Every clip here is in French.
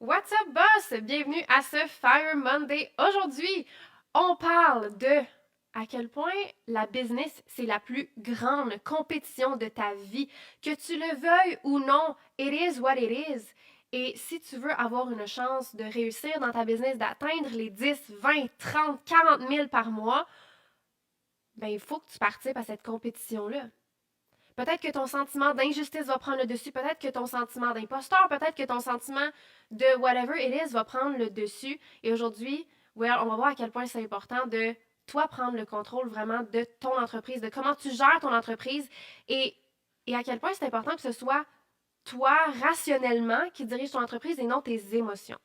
What's up, boss? Bienvenue à ce Fire Monday. Aujourd'hui, on parle de à quel point la business, c'est la plus grande compétition de ta vie. Que tu le veuilles ou non, it is what it is. Et si tu veux avoir une chance de réussir dans ta business, d'atteindre les 10, 20, 30, 40 000 par mois, ben il faut que tu participes à cette compétition-là. Peut-être que ton sentiment d'injustice va prendre le dessus, peut-être que ton sentiment d'imposteur, peut-être que ton sentiment de whatever it is va prendre le dessus. Et aujourd'hui, well, on va voir à quel point c'est important de toi prendre le contrôle vraiment de ton entreprise, de comment tu gères ton entreprise et, et à quel point c'est important que ce soit toi rationnellement qui dirige ton entreprise et non tes émotions.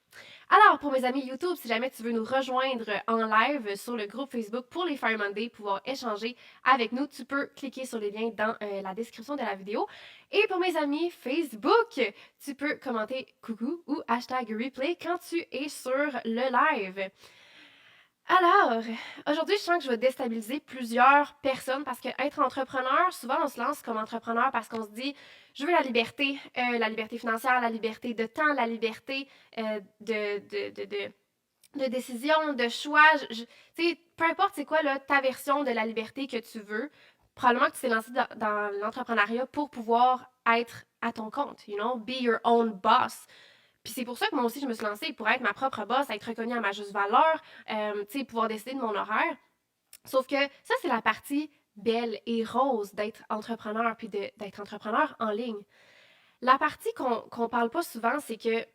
Alors, pour mes amis YouTube, si jamais tu veux nous rejoindre en live sur le groupe Facebook pour les Fire Monday, pouvoir échanger avec nous, tu peux cliquer sur les liens dans la description de la vidéo. Et pour mes amis Facebook, tu peux commenter coucou ou hashtag replay quand tu es sur le live. Alors, aujourd'hui, je sens que je vais déstabiliser plusieurs personnes parce que être entrepreneur, souvent on se lance comme entrepreneur parce qu'on se dit, je veux la liberté financière, la liberté de temps, la liberté de décision, de choix. Tu sais, peu importe c'est quoi là, ta version de la liberté que tu veux, probablement que tu t'es lancé dans l'entrepreneuriat pour pouvoir être à ton compte, you know, be your own boss. Puis c'est pour ça que moi aussi, je me suis lancée pour être ma propre boss, être reconnue à ma juste valeur, tu sais, pouvoir décider de mon horaire. Sauf que ça, c'est la partie belle et rose d'être entrepreneur, puis d'être entrepreneur en ligne. La partie qu'on parle pas souvent, c'est que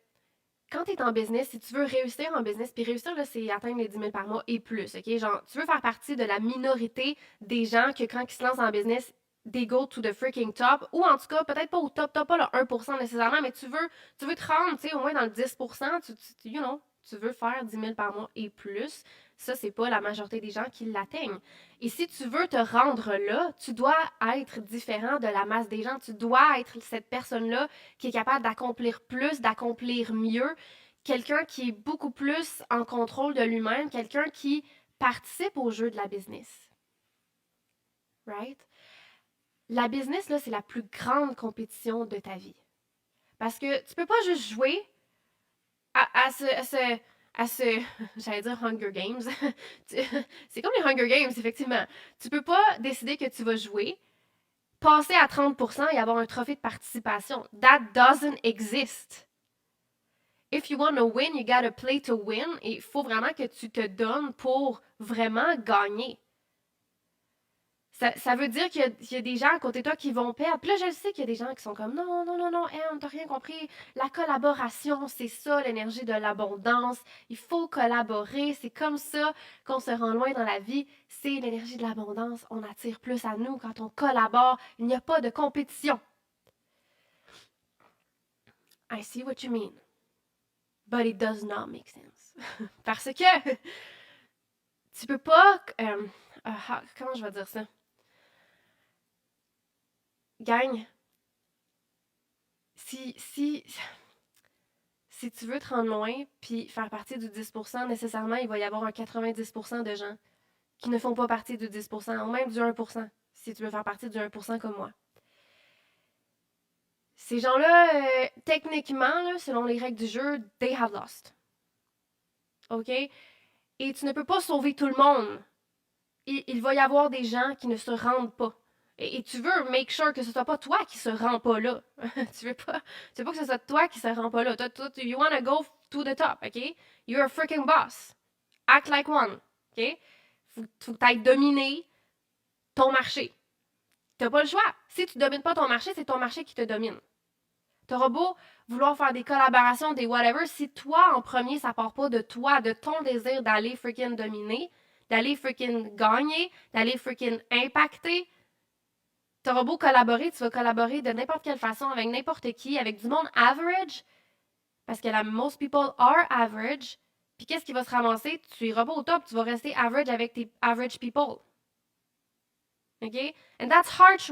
quand tu es en business, si tu veux réussir en business, puis réussir, là, c'est atteindre les 10 000 par mois et plus, OK? Genre, tu veux faire partie de la minorité des gens que quand ils se lancent en business, they go to the freaking top, ou en tout cas, peut-être pas au top, top, pas le 1% nécessairement, mais tu veux te rendre, tu sais, au moins dans le 10%, you know, tu veux faire 10 000 par mois et plus. Ça, c'est pas la majorité des gens qui l'atteignent. Et si tu veux te rendre là, tu dois être différent de la masse des gens. Tu dois être cette personne-là qui est capable d'accomplir plus, d'accomplir mieux, quelqu'un qui est beaucoup plus en contrôle de lui-même, quelqu'un qui participe au jeu de la business. Right? La business, là, c'est la plus grande compétition de ta vie. Parce que tu peux pas juste jouer à ce j'allais dire Hunger Games. C'est comme les Hunger Games, effectivement. Tu peux pas décider que tu vas jouer, passer à 30% et avoir un trophée de participation. That doesn't exist. If you want to win, you gotta play to win. Et il faut vraiment que tu te donnes pour vraiment gagner. Ça veut dire qu'il y a des gens à côté de toi qui vont perdre. Puis là, je sais qu'il y a des gens qui sont comme non, non, non, non, Em, t'as rien compris. La collaboration, c'est ça, l'énergie de l'abondance. Il faut collaborer. C'est comme ça qu'on se rend loin dans la vie. C'est l'énergie de l'abondance. On attire plus à nous quand on collabore. Il n'y a pas de compétition. I see what you mean. But it does not make sense. Parce que tu peux pas. Comment je vais dire ça? Gagne. Si tu veux te rendre loin puis faire partie du 10%, nécessairement, il va y avoir un 90% de gens qui ne font pas partie du 10%, ou même du 1%, si tu veux faire partie du 1% comme moi. Ces gens-là, techniquement, là, selon les règles du jeu, they have lost. OK? Et tu ne peux pas sauver tout le monde. Il va y avoir des gens qui ne se rendent pas. Et tu veux make sure que ce soit pas toi qui se rend pas là. Tu veux pas que ce soit toi qui se rend pas là. Toi, you wanna go to the top, OK? You're a freaking boss. Act like one, OK? Faut que tu ailles dominer ton marché. T'as pas le choix. Si tu domines pas ton marché, c'est ton marché qui te domine. T'auras beau vouloir faire des collaborations, des whatever, si toi, en premier, ça part pas de toi, de ton désir d'aller freaking dominer, d'aller freaking gagner, d'aller freaking impacter, t'auras beau collaborer, tu vas collaborer de n'importe quelle façon avec n'importe qui, avec du monde average, parce que la most people are average. Puis qu'est-ce qui va se ramasser? Tu iras pas au top, tu vas rester average avec tes average people. OK? And that's harsh.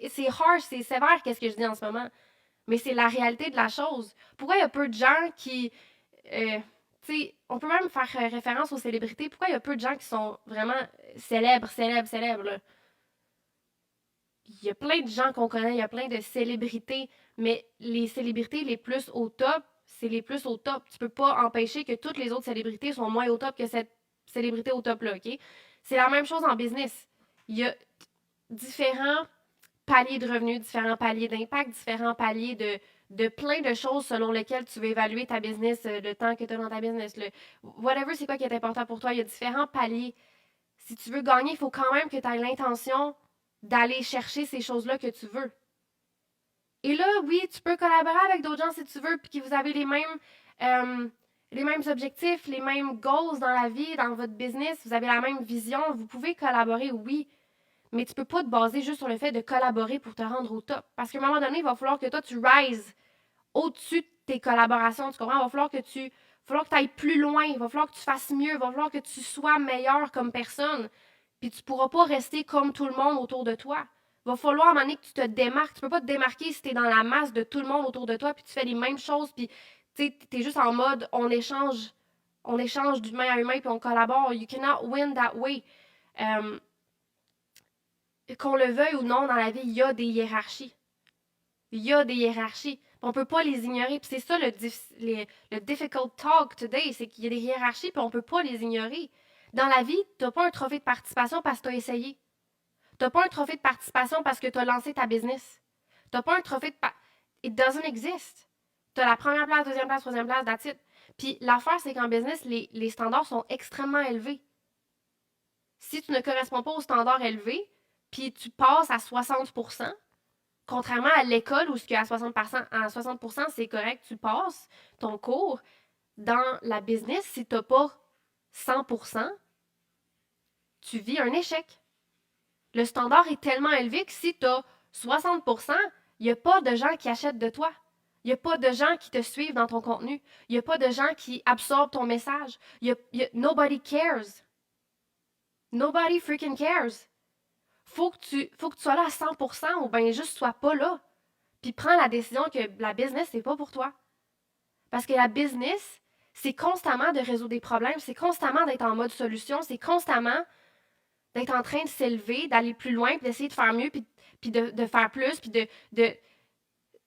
C'est harsh, c'est sévère, qu'est-ce que je dis en ce moment. Mais c'est la réalité de la chose. Pourquoi il y a peu de gens qui. Tu sais, on peut même faire référence aux célébrités. Pourquoi il y a peu de gens qui sont vraiment célèbres, là? Il y a plein de gens qu'on connaît, il y a plein de célébrités, mais les célébrités les plus au top c'est les plus au top. Tu peux pas empêcher que toutes les autres célébrités soient moins au top que cette célébrité au top-là, OK? C'est la même chose en business. Il y a différents paliers de revenus, différents paliers d'impact, différents paliers de plein de choses selon lesquelles tu veux évaluer ta business, le temps que tu as dans ta business, whatever c'est quoi qui est important pour toi. Il y a différents paliers. Si tu veux gagner, il faut quand même que tu aies l'intention d'aller chercher ces choses-là que tu veux. Et là, oui, tu peux collaborer avec d'autres gens si tu veux, puis que vous avez les mêmes objectifs, les mêmes goals dans la vie, dans votre business, vous avez la même vision, vous pouvez collaborer, oui, mais tu peux pas te baser juste sur le fait de collaborer pour te rendre au top. Parce qu'à un moment donné, il va falloir que toi, tu rises au-dessus de tes collaborations, tu comprends? Il va falloir que tu ailles plus loin, il va falloir que tu fasses mieux, il va falloir que tu sois meilleur comme personne. Puis tu pourras pas rester comme tout le monde autour de toi. Il va falloir à un moment donné que tu te démarques. Tu peux pas te démarquer si tu es dans la masse de tout le monde autour de toi, puis tu fais les mêmes choses, puis tu es juste en mode on échange d'humain à humain, puis on collabore. You cannot win that way. Qu'on le veuille ou non, dans la vie, il y a des hiérarchies. Il y a des hiérarchies. On peut pas les ignorer. Puis c'est ça le difficult talk today, c'est qu'il y a des hiérarchies, puis on peut pas les ignorer. Dans la vie, t'as pas un trophée de participation parce que tu as essayé. T'as pas un trophée de participation parce que tu as lancé ta business. T'as pas un trophée de It doesn't exist. T'as la première place, deuxième place, troisième place, that's it. Puis l'affaire, c'est qu'en business, les standards sont extrêmement élevés. Si tu ne corresponds pas aux standards élevés, puis tu passes à 60%, contrairement à l'école où ce à 60%, c'est correct, tu passes ton cours, dans la business, si tu n'as pas 100%, tu vis un échec. Le standard est tellement élevé que si tu as 60%, il n'y a pas de gens qui achètent de toi. Il n'y a pas de gens qui te suivent dans ton contenu. Il n'y a pas de gens qui absorbent ton message. Nobody cares. Nobody freaking cares. Faut que tu sois là à 100% ou bien juste sois pas là. Puis prends la décision que la business, c'est pas pour toi. Parce que la business, c'est constamment de résoudre des problèmes, c'est constamment d'être en mode solution, c'est constamment d'être en train de s'élever, d'aller plus loin, puis d'essayer de faire mieux, puis de faire plus, puis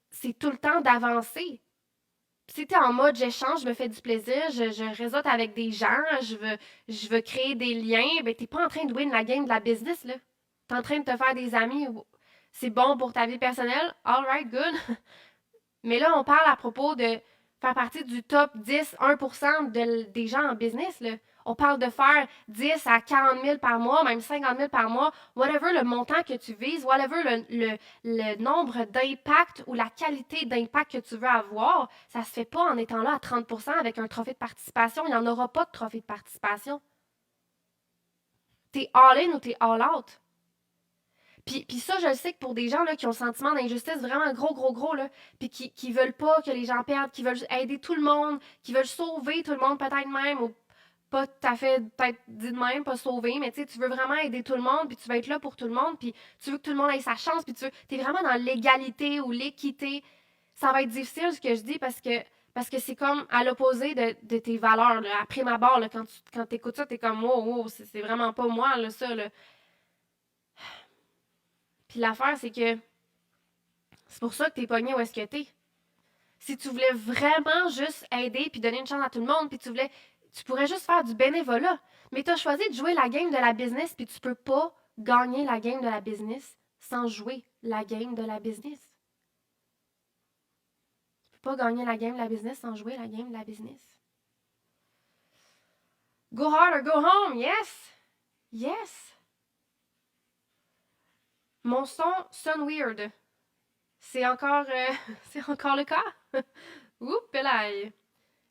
c'est tout le temps d'avancer. Si tu es en mode j'échange, je me fais du plaisir, je réseaute avec des gens, je veux créer des liens, ben t'es pas en train de win la game de la business, là. T'es en train de te faire des amis. C'est bon pour ta vie personnelle, alright, good. Mais là, on parle à propos de faire partie du top 10, 1% des gens en business, là. On parle de faire 10 à 40 000 par mois, même 50 000 par mois, whatever le montant que tu vises, whatever le nombre d'impact ou la qualité d'impact que tu veux avoir, ça se fait pas en étant là à 30% avec un trophée de participation. Il n'y en aura pas de trophée de participation. T'es all-in ou t'es all-out. Puis ça, je le sais que pour des gens là, qui ont le sentiment d'injustice vraiment gros, là, puis qui veulent pas que les gens perdent, qui veulent aider tout le monde, qui veulent sauver tout le monde peut-être même, ou pas tout à fait, peut-être dit de même, pas sauver, mais tu veux vraiment aider tout le monde, puis tu veux être là pour tout le monde, puis tu veux que tout le monde ait sa chance, puis t'es vraiment dans l'égalité ou l'équité. Ça va être difficile ce que je dis parce que c'est comme à l'opposé de tes valeurs. Là. Après ma barre, là, quand tu écoutes ça, t'es comme wow, c'est vraiment pas moi, là, ça. Là. Puis l'affaire, c'est que c'est pour ça que t'es pogné où est-ce que t'es. Si tu voulais vraiment juste aider puis donner une chance à tout le monde, puis tu pourrais juste faire du bénévolat. Mais t'as choisi de jouer la game de la business, puis tu peux pas gagner la game de la business sans jouer la game de la business. Tu peux pas gagner la game de la business sans jouer la game de la business. Go hard or go home, yes! Yes! Mon son sonne weird. C'est encore, c'est encore le cas? Oups, là,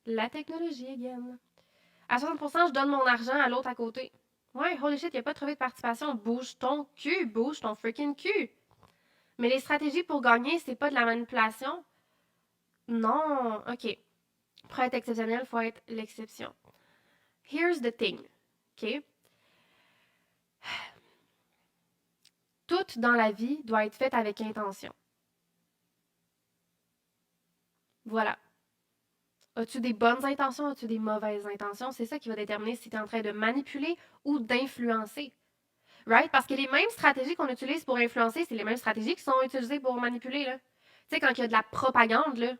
la technologie again. À 60%, je donne mon argent à l'autre à côté. Ouais, holy shit, il a pas trouvé de participation. Bouge ton cul, bouge ton freaking cul. Mais les stratégies pour gagner, c'est pas de la manipulation. Non, ok. Pour être exceptionnel, il faut être l'exception. Here's the thing, ok? Tout dans la vie doit être fait avec intention. Voilà. As-tu des bonnes intentions? As-tu des mauvaises intentions? C'est ça qui va déterminer si tu es en train de manipuler ou d'influencer. Right? Parce que les mêmes stratégies qu'on utilise pour influencer, c'est les mêmes stratégies qui sont utilisées pour manipuler. Là. Tu sais, quand il y a de la propagande, là,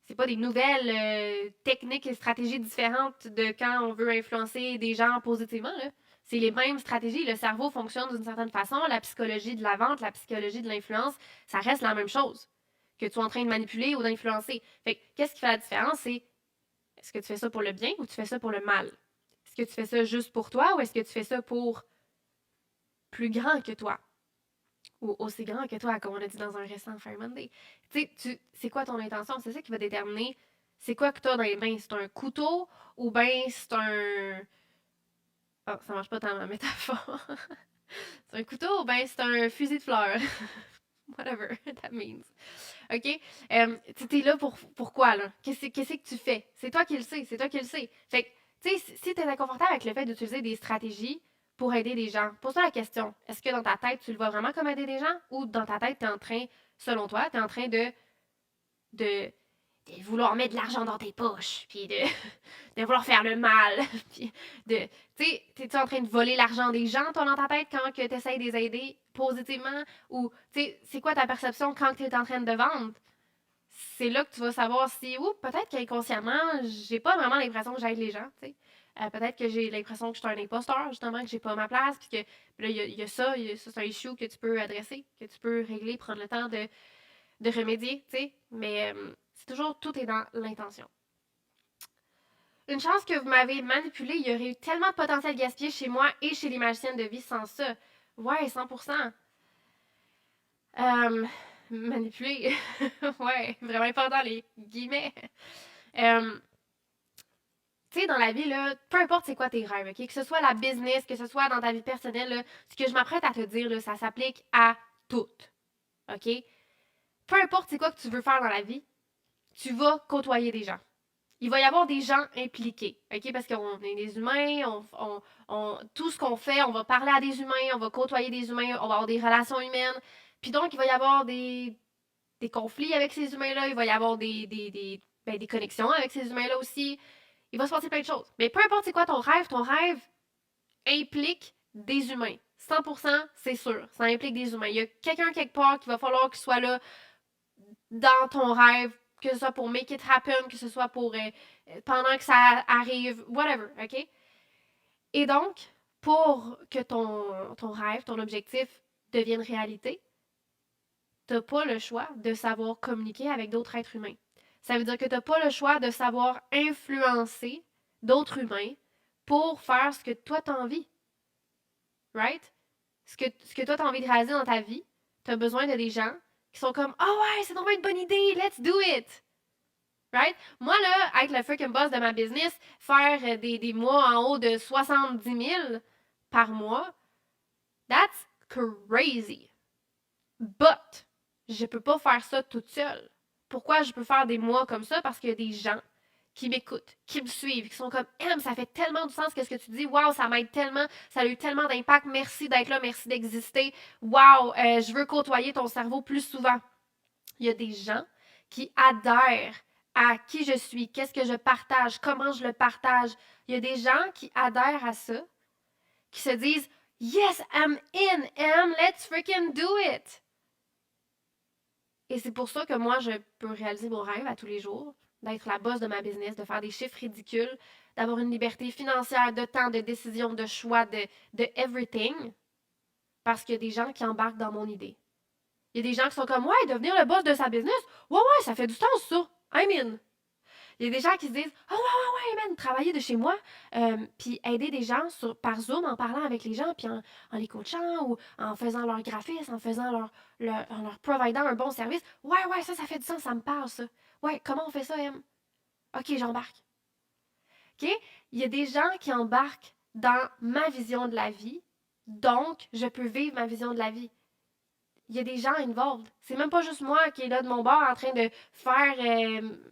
C'est pas des nouvelles techniques et stratégies différentes de quand on veut influencer des gens positivement, là. C'est les mêmes stratégies. Le cerveau fonctionne d'une certaine façon. La psychologie de la vente, la psychologie de l'influence, ça reste la même chose que tu es en train de manipuler ou d'influencer. Fait que, qu'est-ce qui fait la différence? C'est est-ce que tu fais ça pour le bien ou tu fais ça pour le mal? Est-ce que tu fais ça juste pour toi ou est-ce que tu fais ça pour plus grand que toi? Ou aussi grand que toi, comme on a dit dans un récent Fire Monday. Tu sais, c'est quoi ton intention? C'est ça qui va déterminer c'est quoi que tu as dans les mains. C'est un couteau ou bien c'est un... Oh, ça marche pas tant ma métaphore. C'est un couteau ou bien c'est un fusil de fleurs. Whatever that means. OK? Tu es là pour quoi, là? Qu'est-ce que tu fais? C'est toi qui le sais, c'est toi qui le sais. Fait que, tu sais, si tu es inconfortable avec le fait d'utiliser des stratégies pour aider des gens, pose-toi la question. Est-ce que dans ta tête, tu le vois vraiment comme aider des gens? Ou dans ta tête, tu es en train, selon toi, tu es en train de vouloir mettre de l'argent dans tes poches, puis de vouloir faire le mal, puis de... Tu sais, t'es-tu en train de voler l'argent des gens, toi, dans ta tête, quand tu essaies de les aider positivement? Ou, tu sais, c'est quoi ta perception quand tu es en train de vendre? C'est là que tu vas savoir si, ou peut-être qu'inconsciemment, j'ai pas vraiment l'impression que j'aide les gens, tu sais. Peut-être que j'ai l'impression que je suis un imposteur, justement, que j'ai pas ma place, puis que là, il y a ça, c'est un issue que tu peux adresser, que tu peux régler, prendre le temps de remédier, tu sais. Mais c'est toujours, tout est dans l'intention. Une chance que vous m'avez manipulé, il y aurait eu tellement de potentiel gaspillé chez moi et chez les magiciennes de vie sans ça. Ouais, 100%. Euh, Manipuler. Ouais, vraiment important les guillemets. Euh, Tu sais, dans la vie, là, peu importe c'est quoi tes rêves, OK? Que ce soit la business, que ce soit dans ta vie personnelle, là, ce que je m'apprête à te dire, là, ça s'applique à tout. OK? Peu importe c'est quoi que tu veux faire dans la vie, tu vas côtoyer des gens. Il va y avoir des gens impliqués, OK? Parce qu'on est des humains, tout ce qu'on fait, on va parler à des humains, on va côtoyer des humains, on va avoir des relations humaines. Puis donc, il va y avoir des conflits avec ces humains-là, il va y avoir des connexions avec ces humains-là aussi. Il va se passer plein de choses. Mais peu importe c'est quoi ton rêve implique des humains. 100%, c'est sûr. Ça implique des humains. Il y a quelqu'un quelque part qui va falloir qu'il soit là dans ton rêve, que ce soit pour make it happen, que ce soit pour pendant que ça arrive, whatever, OK? Et donc, pour que ton rêve, ton objectif devienne réalité, t'as pas le choix de savoir communiquer avec d'autres êtres humains. Ça veut dire que t'as pas le choix de savoir influencer d'autres humains pour faire ce que toi t'as envie. Right? Ce que toi t'as envie de réaliser dans ta vie, t'as besoin de des gens qui sont comme oh ouais, c'est vraiment une bonne idée, let's do it! Right? Moi, là, être le freaking boss de ma business, faire des mois en haut de 70 000 par mois, that's crazy. But, je peux pas faire ça toute seule. Pourquoi je peux faire des mois comme ça? Parce qu'il y a des gens qui m'écoutent, qui me suivent, qui sont comme ça fait tellement du sens qu'est-ce que tu dis. Waouh, ça m'aide tellement, ça a eu tellement d'impact. Merci d'être là, merci d'exister. Waouh, je veux côtoyer ton cerveau plus souvent. Il y a des gens qui adhèrent à qui je suis, qu'est-ce que je partage, comment je le partage. Il y a des gens qui adhèrent à ça, qui se disent yes, I'm in, let's freaking do it. Et c'est pour ça que moi, je peux réaliser mon rêve à tous les jours, d'être la boss de ma business, de faire des chiffres ridicules, d'avoir une liberté financière, de temps, de décision, de choix, de everything, parce qu'il y a des gens qui embarquent dans mon idée. Il y a des gens qui sont comme, ouais, devenir le boss de sa business, ouais, ça fait du sens, ça. I'm in. Il y a des gens qui se disent, oh, ouais, man, travailler de chez moi, puis aider des gens par Zoom en parlant avec les gens, puis en les coachant ou en faisant leur graphisme, en leur providant un bon service. Ouais, ça fait du sens, ça me parle, ça. Ouais, comment on fait ça, M? OK, j'embarque. OK? Il y a des gens qui embarquent dans ma vision de la vie, donc je peux vivre ma vision de la vie. Il y a des gens involved. C'est même pas juste moi qui est là de mon bord en train de faire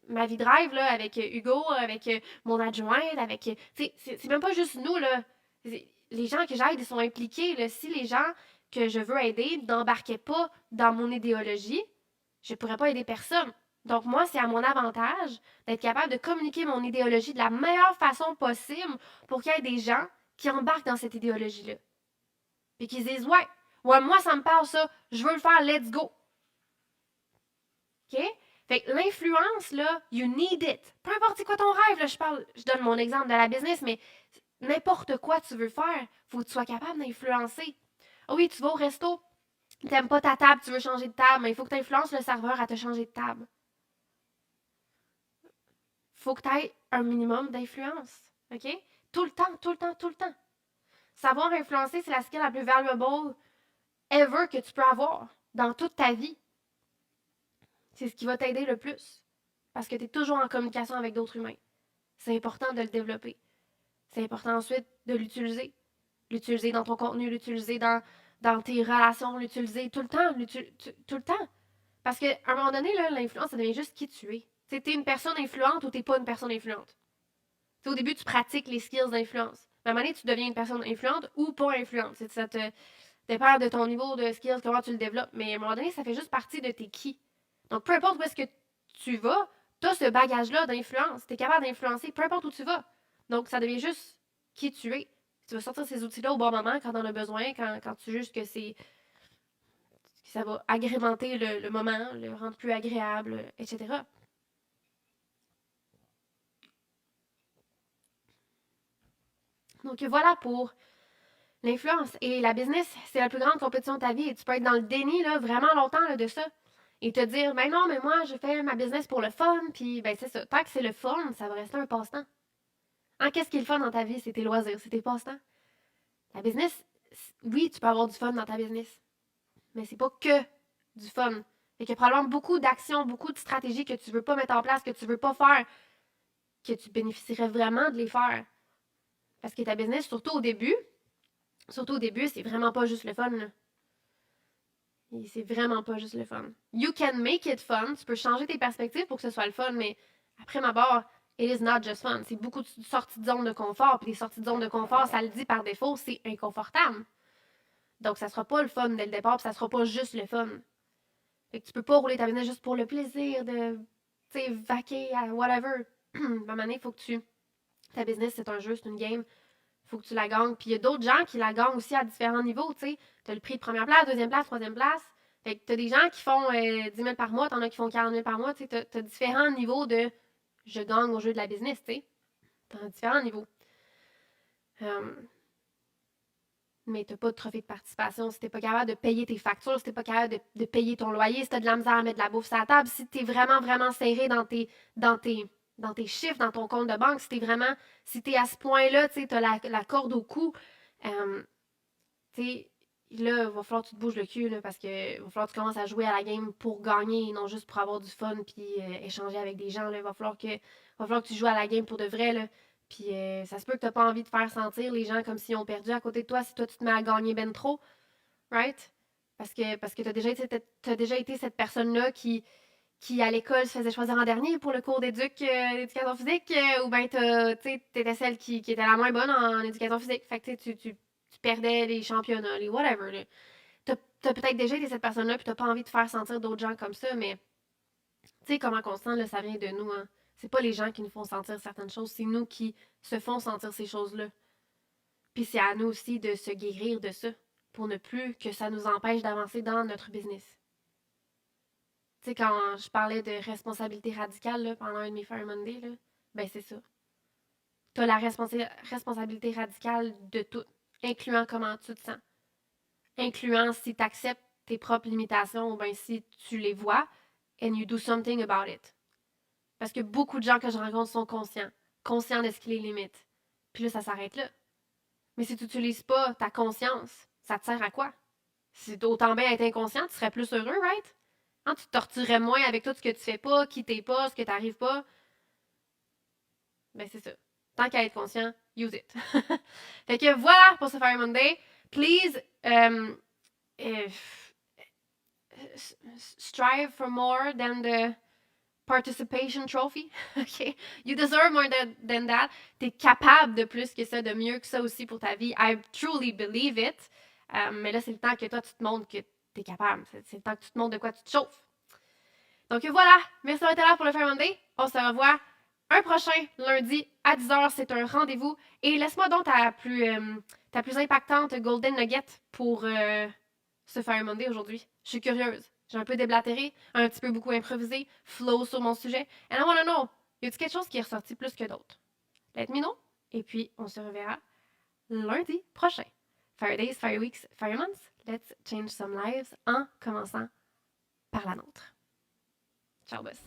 ma vie de rêve là, avec Hugo, avec mon adjointe, avec. C'est même pas juste nous, là. Les gens que j'aide, ils sont impliqués. Là. Si les gens que je veux aider n'embarquaient pas dans mon idéologie, je pourrais pas aider personne. Donc, moi, c'est à mon avantage d'être capable de communiquer mon idéologie de la meilleure façon possible pour qu'il y ait des gens qui embarquent dans cette idéologie-là. Puis qui se disent, ouais, moi, ça me parle ça, je veux le faire, let's go. OK? Fait que l'influence, là, you need it. Peu importe c'est quoi ton rêve, là, je donne mon exemple de la business, mais n'importe quoi tu veux faire, faut que tu sois capable d'influencer. Ah oui, tu vas au resto, t'aimes pas ta table, tu veux changer de table, mais il faut que tu influences le serveur à te changer de table. Faut que tu aies un minimum d'influence. OK? Tout le temps, tout le temps, tout le temps. Savoir influencer, c'est la skill la plus valuable ever que tu peux avoir dans toute ta vie. C'est ce qui va t'aider le plus. Parce que tu es toujours en communication avec d'autres humains. C'est important de le développer. C'est important ensuite de l'utiliser. L'utiliser dans ton contenu, l'utiliser dans tes relations, l'utiliser tout le temps. Tout le temps. Parce qu'à un moment donné, l'influence, ça devient juste qui tu es. Tu es une personne influente ou tu n'es pas une personne influente. T'sais, au début, tu pratiques les skills d'influence. Mais à un moment donné, tu deviens une personne influente ou pas influente. Ça te dépend de ton niveau de skills, comment tu le développes. Mais à un moment donné, ça fait juste partie de tes qui. Donc, peu importe où est-ce que tu vas, tu as ce bagage-là d'influence. Tu es capable d'influencer peu importe où tu vas. Donc, ça devient juste qui tu es. Tu vas sortir ces outils-là au bon moment quand tu en as besoin, quand tu juges que ça va agrémenter le moment, le rendre plus agréable, etc. Donc, voilà pour l'influence. Et la business, c'est la plus grande compétition de ta vie. Et tu peux être dans le déni là, vraiment longtemps là, de ça. Et te dire, ben non, mais moi, je fais ma business pour le fun. Puis, ben c'est ça. Tant que c'est le fun, ça va rester un passe-temps. Hein, qu'est-ce qui est le fun dans ta vie? C'est tes loisirs, c'est tes passe-temps. La business, oui, tu peux avoir du fun dans ta business. Mais c'est pas que du fun. Fait qu'il y a probablement beaucoup d'actions, beaucoup de stratégies que tu veux pas mettre en place, que tu veux pas faire, que tu bénéficierais vraiment de les faire. Parce que ta business, surtout au début, c'est vraiment pas juste le fun. Là. Et c'est vraiment pas juste le fun. You can make it fun. Tu peux changer tes perspectives pour que ce soit le fun, mais après ma barre, it is not just fun. C'est beaucoup de sorties de zone de confort. Puis les sorties de zone de confort, ça le dit par défaut, c'est inconfortable. Donc ça sera pas le fun dès le départ, puis ça sera pas juste le fun. Fait que tu peux pas rouler ta business juste pour le plaisir de, tu sais, vaquer à whatever. À un moment donné, il faut que tu. Ta business, c'est un jeu, c'est une game. Faut que tu la gagnes. Puis il y a d'autres gens qui la gagnent aussi à différents niveaux, tu sais. T'as le prix de première place, deuxième place, troisième place. Fait que t'as des gens qui font 10 000 par mois, t'en as qui font 40 000 par mois, tu sais. T'as différents niveaux de je gagne au jeu de la business, tu sais. T'as différents niveaux. Mais t'as pas de trophée de participation, si t'es pas capable de payer tes factures, si t'es pas capable de payer ton loyer, si t'as de la misère à mettre de la bouffe sur la table, si t'es vraiment, vraiment serré dans tes chiffres, dans ton compte de banque, si t'es à ce point-là, tu sais, t'as la corde au cou, tu sais, là, il va falloir que tu te bouges le cul, là, parce que va falloir que tu commences à jouer à la game pour gagner et non juste pour avoir du fun puis échanger avec des gens, là. Va falloir que tu joues à la game pour de vrai, là. Puis ça se peut que tu n'as pas envie de faire sentir les gens comme s'ils ont perdu à côté de toi si toi tu te mets à gagner ben trop, right? Parce que t'as déjà été cette personne-là qui à l'école se faisait choisir en dernier pour le cours d'éducation physique, ou bien t'étais celle qui était la moins bonne en éducation physique. Fait que tu perdais les championnats, les whatever. Là. T'as peut-être déjà été cette personne-là, puis t'as pas envie de faire sentir d'autres gens comme ça, mais tu sais comment on se sent, là, ça vient de nous. Hein. C'est pas les gens qui nous font sentir certaines choses, c'est nous qui se font sentir ces choses-là. Puis c'est à nous aussi de se guérir de ça, pour ne plus que ça nous empêche d'avancer dans notre business. Tu sais, quand je parlais de responsabilité radicale là, pendant un de mes Fire Monday, là, ben c'est ça. Tu as la responsabilité radicale de tout, incluant comment tu te sens, incluant si tu acceptes tes propres limitations ou bien si tu les vois and you do something about it. Parce que beaucoup de gens que je rencontre sont conscients de ce qui les limite. Puis là, ça s'arrête là. Mais si tu n'utilises pas ta conscience, ça te sert à quoi? Si autant bien être inconscient, tu serais plus heureux, right? Hein, tu te torturerais moins avec tout ce que tu fais pas, qui t'es pas, ce que t'arrives pas. Ben c'est ça. Tant qu'à être conscient, use it. Fait que voilà pour ce Fire Monday. Please strive for more than the participation trophy. Okay? You deserve more than that. T'es capable de plus que ça, de mieux que ça aussi pour ta vie. I truly believe it. Mais là, c'est le temps que toi, tu te montres que t'es capable. C'est le temps que tu te montres de quoi tu te chauffes. Donc voilà, merci d'avoir été là pour le Fire Monday. On se revoit un prochain lundi à 10h. C'est un rendez-vous. Et laisse-moi donc ta plus impactante Golden Nugget pour ce Fire Monday aujourd'hui. Je suis curieuse. J'ai un peu déblatéré, un petit peu beaucoup improvisé, flow sur mon sujet. And I wanna know, y a-t-il quelque chose qui est ressorti plus que d'autres? Let me know. Et puis, on se reverra lundi prochain. Fire Days, Fire Weeks, Fire Months. Let's change some lives en commençant par la nôtre. Ciao, boss.